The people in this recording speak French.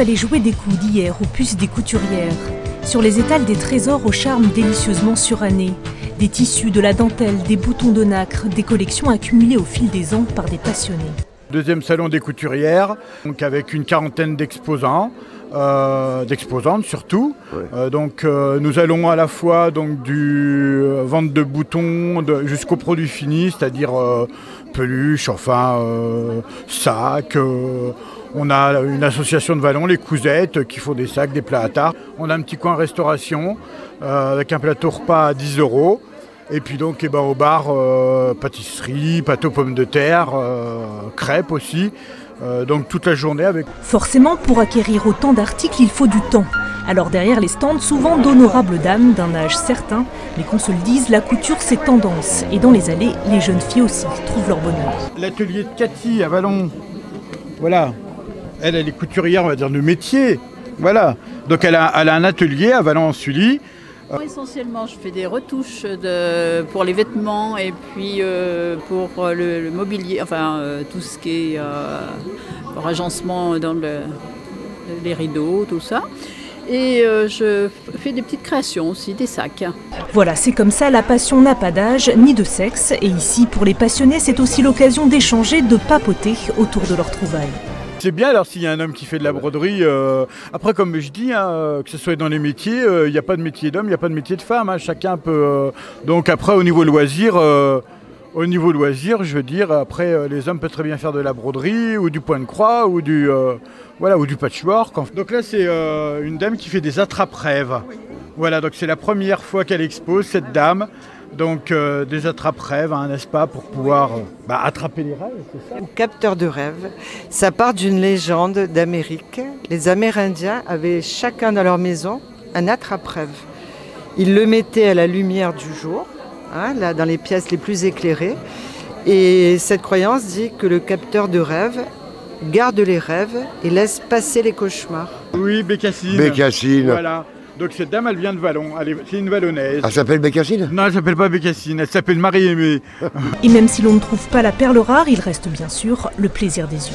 les jouets des coups d'hier aux puces des couturières. Sur les étals, des trésors au charme délicieusement suranné. Des tissus, de la dentelle, des boutons de nacre, des collections accumulées au fil des ans par des passionnés. Deuxième salon des couturières, donc avec une quarantaine d'exposants. D'exposantes surtout. Ouais. Nous allons à la fois donc, du vente de boutons jusqu'aux produits finis, c'est-à-dire peluches, sacs. On a une association de vallons, les Cousettes, qui font des sacs, des plats à tarte. On a un petit coin restauration avec un plateau repas à 10 €. Et puis donc au bar, pâtisserie, pâte aux pommes de terre, crêpes aussi. Donc toute la journée avec... Forcément, pour acquérir autant d'articles, il faut du temps. Alors derrière les stands, souvent d'honorables dames d'un âge certain. Mais qu'on se le dise, la couture c'est tendance. Et dans les allées, les jeunes filles aussi trouvent leur bonheur. L'atelier de Cathy à Vallon, voilà. Elle est couturière, on va dire, de métier. Voilà. Donc elle a un atelier à Vallon-en-Sully. Essentiellement, je fais des retouches pour les vêtements et puis pour le mobilier, tout ce qui est pour agencement dans les rideaux, tout ça. Et je fais des petites créations aussi, des sacs. Voilà, c'est comme ça, la passion n'a pas d'âge ni de sexe. Et ici, pour les passionnés, c'est aussi l'occasion d'échanger, de papoter autour de leurs trouvailles. C'est bien alors s'il y a un homme qui fait de la broderie. Après, comme je dis, que ce soit dans les métiers, il n'y a pas de métier d'homme, il n'y a pas de métier de femme. Chacun peut. Donc après, au niveau loisir, je veux dire, après, les hommes peuvent très bien faire de la broderie ou du point de croix ou du patchwork. Donc là, c'est une dame qui fait des attrape-rêves. Oui. Voilà, donc c'est la première fois qu'elle expose cette dame. Donc des attrape-rêves, n'est-ce pas, pour pouvoir attraper les rêves, c'est ça ? Un capteur de rêves, ça part d'une légende d'Amérique. Les Amérindiens avaient chacun dans leur maison un attrape-rêve. Ils le mettaient à la lumière du jour, là, dans les pièces les plus éclairées. Et cette croyance dit que le capteur de rêves garde les rêves et laisse passer les cauchemars. Oui, Bécassine. Bécassine. Voilà. Donc cette dame, elle vient de Vallon, c'est une Vallonnaise. Elle s'appelle Bécassine ? Non, elle s'appelle pas Bécassine, elle s'appelle Marie-Aimée. Et même si l'on ne trouve pas la perle rare, il reste bien sûr le plaisir des yeux.